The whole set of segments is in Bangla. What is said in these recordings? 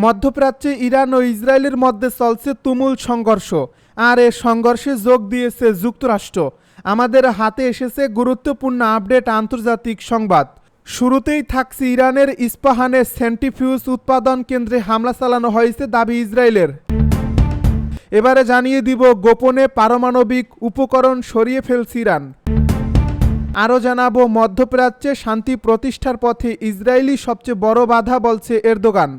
মধ্যপ্রাচ্যে ইরান ও ইসরায়েলের মধ্যে চলছে তুমুল সংঘর্ষ, আর এ সংঘর্ষে যোগ দিয়েছে যুক্তরাষ্ট্র। আমাদের হাতে এসেছে গুরুত্বপূর্ণ আপডেট আন্তর্জাতিক সংবাদ। শুরুতেই থাকছে ইরানের ইস্পাহানে সেন্ট্রিফিউজ উৎপাদন কেন্দ্রে হামলা চালানো হয়েছে দাবি ইসরায়েলের। এবারে জানিয়ে দিব গোপনে পারমাণবিক উপকরণ সরিয়ে ফেলছে ইরান। আরও জানাবো মধ্যপ্রাচ্যে শান্তি প্রতিষ্ঠার পথে ইসরায়েলই সবচেয়ে বড় বাধা বলছে এরদোগান।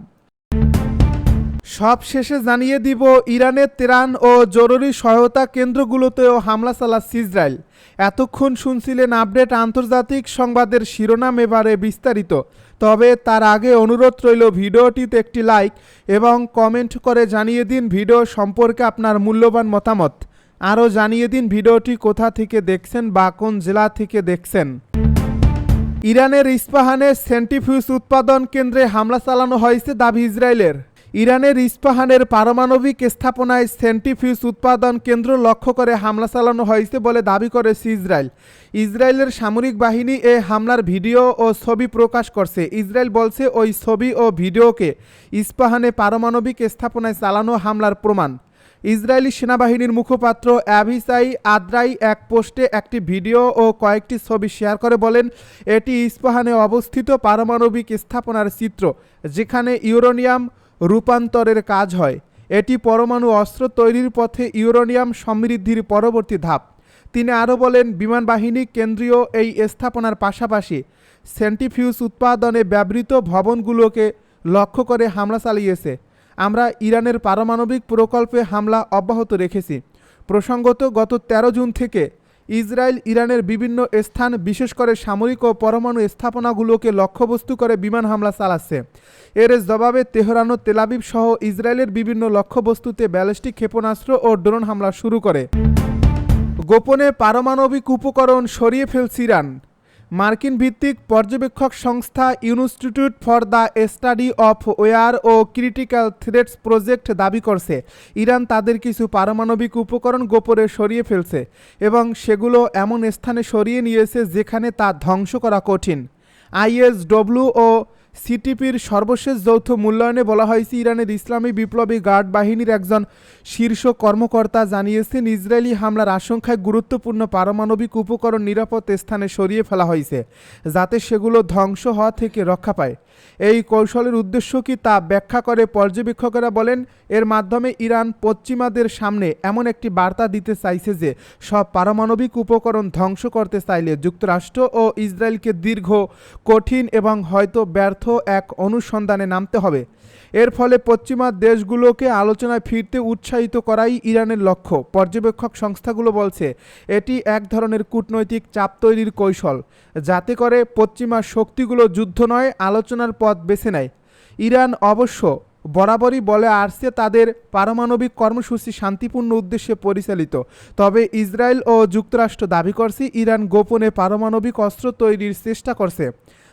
সব শেষে জানিয়ে দিব ইরানের তেহরান ও জরুরি সহায়তা কেন্দ্রগুলোতেও হামলা চালাচ্ছে ইসরায়েল। এতক্ষণ শুনছিলেন আপডেট আন্তর্জাতিক সংবাদের শিরোনাম, এবারে বিস্তারিত। তবে তার আগে অনুরোধ রইল ভিডিওটিতে একটি লাইক এবং কমেন্ট করে জানিয়ে দিন ভিডিও সম্পর্কে আপনার মূল্যবান মতামত। আরও জানিয়ে দিন ভিডিওটি কোথা থেকে দেখছেন বা কোন জেলা থেকে দেখছেন। ইরানের ইস্পাহানে সেন্ট্রিফিউজ উৎপাদন কেন্দ্রে হামলা চালানো হয়েছে দাবি ইসরায়েলের। ইরানের ইস্পাহানের পারমাণবিক স্থাপনায় সেন্ট্রিফিউজ উৎপাদন কেন্দ্র লক্ষ্য করে হামলা চালানো হয়েছে বলে দাবি করেছে ইসরায়েল। ইসরায়েলের সামরিক বাহিনী এ হামলার ভিডিও ও ছবি প্রকাশ করছে। ইসরায়েল বলছে ওই ছবি ও ভিডিওকে ইস্পাহানে পারমাণবিক স্থাপনায় চালানো হামলার প্রমাণ। ইসরায়েলি সেনাবাহিনীর মুখপাত্র অ্যাভিসাই আদ্রাই এক পোস্টে একটি ভিডিও ও কয়েকটি ছবি শেয়ার করে বলেন, এটি ইস্পাহানে অবস্থিত পারমাণবিক স্থাপনার চিত্র, যেখানে ইউরেনিয়াম রূপান্তরের কাজ হয়। এটি পরমাণু অস্ত্র তৈরির পথে ইউরেনিয়াম সমৃদ্ধির পরবর্তী ধাপ। তিনি আরও বলেন, বিমান বাহিনী কেন্দ্রীয় এই স্থাপনার পাশাপাশি সেন্ট্রিফিউজ উৎপাদনে ব্যবহৃত ভবনগুলোকে লক্ষ্য করে হামলা চালিয়েছে। আমরা ইরানের পারমাণবিক প্রকল্পে হামলা অব্যাহত রেখেছি। প্রসঙ্গত, গত 13 জুন থেকে ইসরায়েল ইরানের বিভিন্ন স্থান, বিশেষ করে সামরিক ও পরমাণু স্থাপনাগুলোকে লক্ষ্যবস্তু করে বিমান হামলা চালাচ্ছে। এর জবাবে তেহরান ও তেল আবিব সহ ইসরায়েলের বিভিন্ন লক্ষ্যবস্তুতে ব্যালিস্টিক ক্ষেপণাস্ত্র ও ড্রোন হামলা শুরু করে। গোপনে পারমাণবিক উপকরণ সরিয়ে ফেলছে ইরান। মার্কিন ভিত্তিক পর্যবেক্ষক সংস্থা Institute for the Study of War ও ক্রিটিক্যাল থ্রেটস প্রজেক্ট দাবি করছে, ইরান তাদের কিছু পারমাণবিক উপকরণ গোপনে সরিয়ে ফেলছে এবং সেগুলো এমন স্থানে সরিয়ে নিয়েছে যেখানে তা ধ্বংস করা কঠিন। আইএসডব্লিউ ও সিটিপির সর্বশেষ যৌথ মূল্যায়নে বলা হয়েছে, ইরানের ইসলামী বিপ্লবী গার্ড বাহিনীর একজন শীর্ষ কর্মকর্তা জানিয়েছেন, ইসরায়েলি হামলার আশঙ্কায় গুরুত্বপূর্ণ পারমাণবিক উপকরণ নিরাপদ স্থানে সরিয়ে ফেলা হয়েছে, যাতে সেগুলো ধ্বংস হওয়া থেকে রক্ষা পায়। এই কৌশলের উদ্দেশ্য কি তা ব্যাখ্যা করে পর্যবেক্ষকেরা বলেন, এর মাধ্যমে ইরান পশ্চিমাদের সামনে এমন একটি বার্তা দিতে চাইছে যে সব পারমাণবিক উপকরণ ধ্বংস করতে চাইলে যুক্তরাষ্ট্র ও ইসরায়েলকে দীর্ঘ, কঠিন এবং হয়তো ব্যর্থ এক অনুসন্ধানে নামতে হবে। এর ফলে পশ্চিমা দেশগুলোকে আলোচনায় ফিরতে উৎসাহিত করাই ইরানের লক্ষ্য। পর্যবেক্ষক সংস্থাগুলো বলছে, এটি এক ধরনের কূটনৈতিক চাপ তৈরির কৌশল, যাতে করে পশ্চিমা শক্তিগুলো যুদ্ধ নয়, আলোচনার পথ বেছে নেয়। ইরান অবশ্য বরাবরই বলে আসছে তাদের পারমাণবিক কর্মসূচি শান্তিপূর্ণ উদ্দেশ্যে পরিচালিত। তবে ইসরায়েল ও যুক্তরাষ্ট্র দাবি করছে, ইরান গোপনে পারমাণবিক অস্ত্র তৈরির চেষ্টা করছে।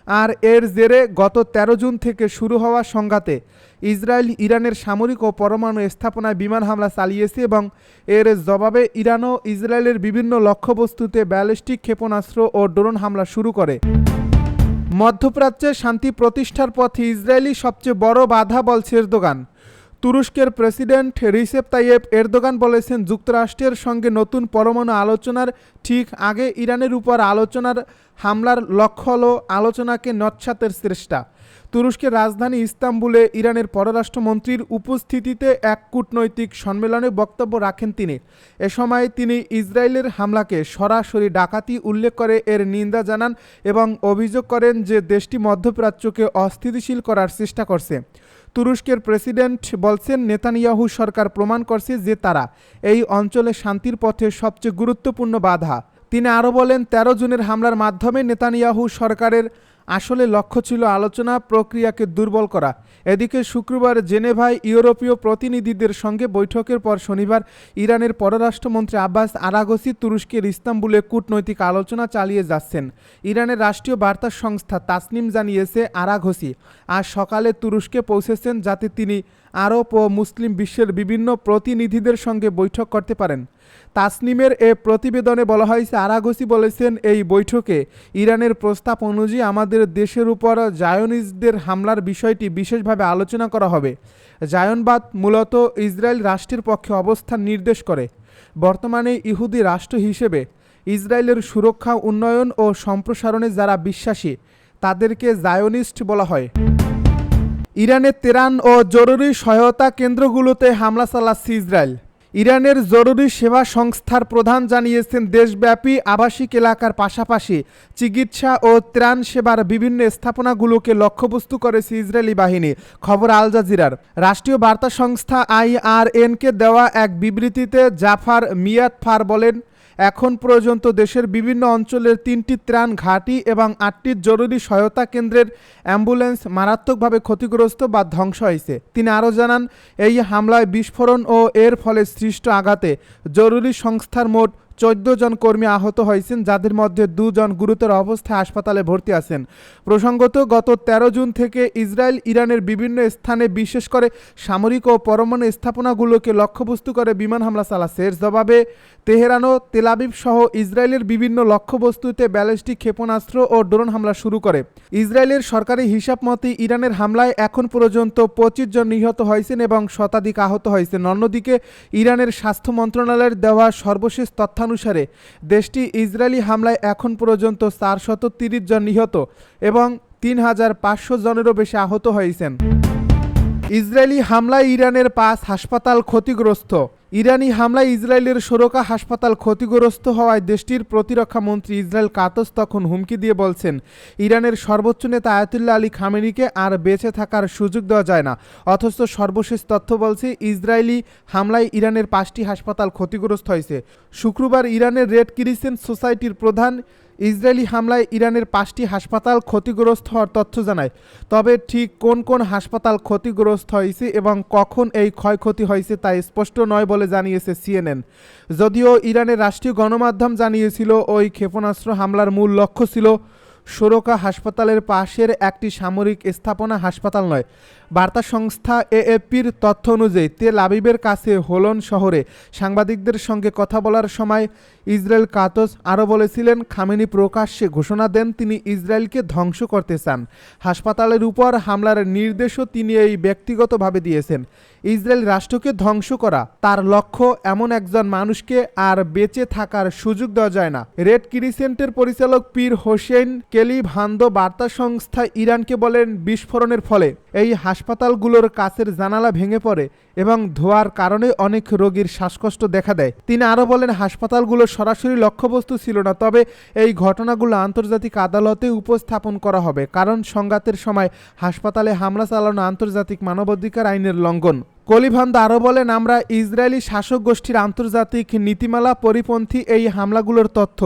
আর এর জেরে গত 13 জুন থেকে শুরু হওয়া সংঘাতে ইসরায়েল ইরানের সামরিক ও পরমাণু স্থাপনায় বিমান হামলা চালিয়েছে এবং এর জবাবে ইরানও ইসরায়েলের বিভিন্ন লক্ষ্যবস্তুতে ব্যালিস্টিক ক্ষেপণাস্ত্র ও ড্রোন হামলা শুরু করে। মধ্যপ্রাচ্যে শান্তি প্রতিষ্ঠার পথে ইসরায়েলই সবচেয়ে বড় বাধা বলছে এরদোগান। তুরস্কের প্রেসিডেন্ট রিসেপ তাইয়েপ এরদোগান বলেছেন, যুক্তরাষ্ট্রের সঙ্গে নতুন পরমাণু আলোচনার ঠিক আগে ইরানের উপর আলোচনার হামলার লক্ষ্য হল আলোচনাকে নস্যাতের চেষ্টা। তুরস্কের রাজধানী ইস্তাম্বুলে ইরানের পররাষ্ট্রমন্ত্রীর উপস্থিতিতে এক কূটনৈতিক সম্মেলনে বক্তব্য রাখেন তিনি। এ সময় তিনি ইসরায়েলের হামলাকে সরাসরি ডাকাতি উল্লেখ করে এর নিন্দা জানান এবং অভিযোগ করেন যে দেশটি মধ্যপ্রাচ্যকে অস্থিতিশীল করার চেষ্টা করছে। তুরস্কের প্রেসিডেন্ট বলছেন, নেতানিয়াহু সরকার প্রমাণ করছে যে তারা এই অঞ্চলে শান্তির পথে সবচেয়ে গুরুত্বপূর্ণ বাধা। তিনি আরও বলেন, 13 জুনের হামলার মাধ্যমে নেতানিয়াহু সরকারের আসলে লক্ষ্য ছিল আলোচনা প্রক্রিয়াকে দুর্বল করা। এদিকে শুক্রবার জেনেভায় ইউরোপীয় প্রতিনিধিদের সঙ্গে বৈঠকের পর শনিবার ইরানের পররাষ্ট্রমন্ত্রী আব্বাস আরাগচি তুরস্কের ইস্তাম্বুলে কূটনৈতিক আলোচনা চালিয়ে যাচ্ছেন। ইরানের রাষ্ট্রীয় বার্তা সংস্থা তাসনিম জানিয়েছে, আরাগচি আজ সকালে তুরস্কে পৌঁছেছেন যাতে তিনি আরব ও মুসলিম বিশ্বের বিভিন্ন প্রতিনিধিদের সঙ্গে বৈঠক করতে পারেন। তাসনিমের এ প্রতিবেদনে বলা হয়েছে, আরাগসি বলেছেন, এই বৈঠকে ইরানের প্রস্তাব অনুযায়ী আমাদের দেশের উপর জায়নিস্টদের হামলার বিষয়টি বিশেষভাবে আলোচনা করা হবে। জায়নবাদ মূলত ইসরায়েল রাষ্ট্রের পক্ষে অবস্থান নির্দেশ করে। বর্তমানে ইহুদি রাষ্ট্র হিসেবে ইসরায়েলের সুরক্ষা, উন্নয়ন ও সম্প্রসারণে যারা বিশ্বাসী তাদেরকে জায়নিস্ট বলা হয়। ইরানের তেহরান ও জরুরি সহায়তা কেন্দ্রগুলোতে হামলা চালাচ্ছে ইসরায়েল। ইরানের জরুরি সেবা সংস্থার প্রধান জানিয়েছেন, দেশব্যাপী আবাসিক এলাকার পাশাপাশি চিকিৎসা ও ত্রাণ সেবার বিভিন্ন স্থাপনাগুলোকে লক্ষ্যবস্তু করেছে ইসরায়েলি বাহিনী। খবর আল জাজিরার। রাষ্ট্রীয় বার্তা সংস্থা IRNকে দেওয়া এক বিবৃতিতে জাফার মিয়াতফার বলেন, এখন পর্যন্ত দেশের বিভিন্ন অঞ্চলের 3টি ত্রাণ ঘাঁটি এবং 8টি জরুরি সহায়তা কেন্দ্রের অ্যাম্বুলেন্স মারাত্মকভাবে ক্ষতিগ্রস্ত বা ধ্বংস হয়েছে। তিনি আরও জানান, এই হামলায় বিস্ফোরণ ও এর ফলে সৃষ্ট আঘাতে জরুরি সংস্থার মোট 14 জন কর্মী আহত হয়েছেন, যাদের মধ্যে 2 জন গুরুতর অবস্থায় হাসপাতালে ভর্তি আছেন। প্রসঙ্গত, গত 13 জুন থেকে ইসরায়েল ইরানের বিভিন্ন স্থানে, বিশেষ করে সামরিক ও পরমাণু স্থাপনাগুলোকে লক্ষ্যবস্তু করে বিমান হামলা চালাচ্ছে। এর জবাবে তেহরান ও তেল আবিব সহ ইসরায়েলের বিভিন্ন লক্ষ্যবস্তুতে ব্যালিস্টিক ক্ষেপণাস্ত্র ও ড্রোন হামলা শুরু করে। ইসরায়েলের সরকারি হিসাব মতে ইরানের হামলায় এখন পর্যন্ত 25 জন নিহত হয়েছেন এবং শতাধিক আহত হয়েছেন। অন্যদিকে ইরানের স্বাস্থ্য মন্ত্রণালয়ের দেওয়া সর্বশেষ তথ্যানুসারে দেশটি ইসরায়েলি হামলায় এখন পর্যন্ত 430 জন নিহত এবং 3500 জনেরও বেশি আহত হয়েছেন। ইসরায়েলি হামলায় ইরানের 5 হাসপাতাল ক্ষতিগ্রস্ত। ইরানি হামলায় ইসরায়েলের সোরকা হাসপাতাল ক্ষতিগ্রস্ত হওয়ায় দেশটির প্রতিরক্ষা মন্ত্রী ইসরায়েল কাতস তখন হুমকি দিয়ে বলছেন, ইরানের সর্বোচ্চ নেতা আয়াতুল্লাহ আলী খামেনিকে আর বেঁচে থাকার সুযোগ দেওয়া যায় না। অথচ সর্বশেষ তথ্য বলছে, ইসরায়েলি হামলায় ইরানের 5টি হাসপাতাল ক্ষতিগ্রস্ত হয়েছে। শুক্রবার ইরানের রেড ক্রিসেন্ট সোসাইটির প্রধান ইসরায়েলি হামলায় ইরানের 5টি হাসপাতাল ক্ষতিগ্রস্ত হওয়ার তথ্য জানায়। তবে ঠিক কোন কোন হাসপাতাল ক্ষতিগ্রস্ত হয়েছে এবং কখন এই ক্ষয়ক্ষতি হয়েছে তা স্পষ্ট নয় বলে জানিয়েছে CNN। যদিও ইরানের রাষ্ট্রীয় গণমাধ্যম জানিয়েছিল, ওই ক্ষেপণাস্ত্র হামলার মূল লক্ষ্য ছিল সোরকা হাসপাতালের পাশের একটি সামরিক স্থাপনা, হাসপাতাল নয়। বার্তা সংস্থা AFPর তথ্য অনুযায়ী তেল আবিবের কাছে হোলন শহরে সাংবাদিকদের সঙ্গে কথা বলার সময় ইসরায়েল কাতস আরও বলেছিলেন, খামেনি প্রকাশ্যে ঘোষণা দেন তিনি ইসরায়েলকে ধ্বংস করতে চান। হাসপাতালের উপর হামলার নির্দেশও তিনি এই ব্যক্তিগতভাবে দিয়েছেন। ইসরায়েল রাষ্ট্রকে ধ্বংস করা তার লক্ষ্য, এমন একজন মানুষকে আর বেঁচে থাকার সুযোগ দেওয়া যায় না। রেড ক্রিসেন্টের পরিচালক পীর হোসেন কেলি ভান্দো বার্তা সংস্থা ইরানকে বলেন, বিস্ফোরণের ফলে এই হাসপাতালগুলোর কাচের জানালা ভেঙে পড়ে এবং ধোঁয়ার কারণে অনেক রোগীর শ্বাসকষ্ট দেখা দেয়। তিনি আরও বলেন, হাসপাতালগুলো সরাসরি লক্ষ্যবস্তু ছিল না, তবে এই ঘটনাগুলো আন্তর্জাতিক আদালতে উপস্থাপন করা হবে, কারণ সংঘাতের সময় হাসপাতালে হামলা চালানো আন্তর্জাতিক মানবাধিকার আইনের লঙ্ঘন। কলিভান্দা আরও বলেন, আমরা ইসরায়েলি শাসক গোষ্ঠীর আন্তর্জাতিক নীতিমালা পরিপন্থী এই হামলাগুলোর তথ্য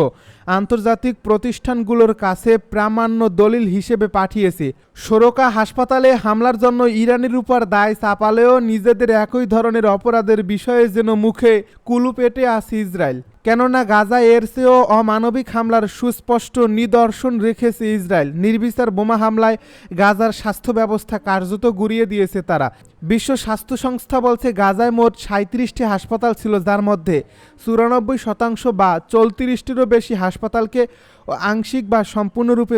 আন্তর্জাতিক প্রতিষ্ঠানগুলোর কাছে প্রামাণ্য দলিল হিসেবে পাঠিয়েছি। সোরকা হাসপাতালে হামলার জন্য ইরানের উপর দায় চাপালেও নিজেদের একই ধরনের অপরাধের বিষয়ে যেন মুখে কুলু পেটে আছে ইসরায়েল। কেননা গাজা এর চেয়েও অমানবিক হামলার সুস্পষ্ট নিদর্শন রেখেছে ইসরায়েল। নির্বিচার বোমা হামলায় গাজার স্বাস্থ্য ব্যবস্থা কার্যত গুঁড়িয়ে দিয়েছে তারা। বিশ্ব স্বাস্থ্য সংস্থা বলছে, গাজায় মোট 37টি হাসপাতাল ছিল, যার মধ্যে 94% বা 34টিরও বেশি হাসপাতালকে আংশিক বা সম্পূর্ণরূপে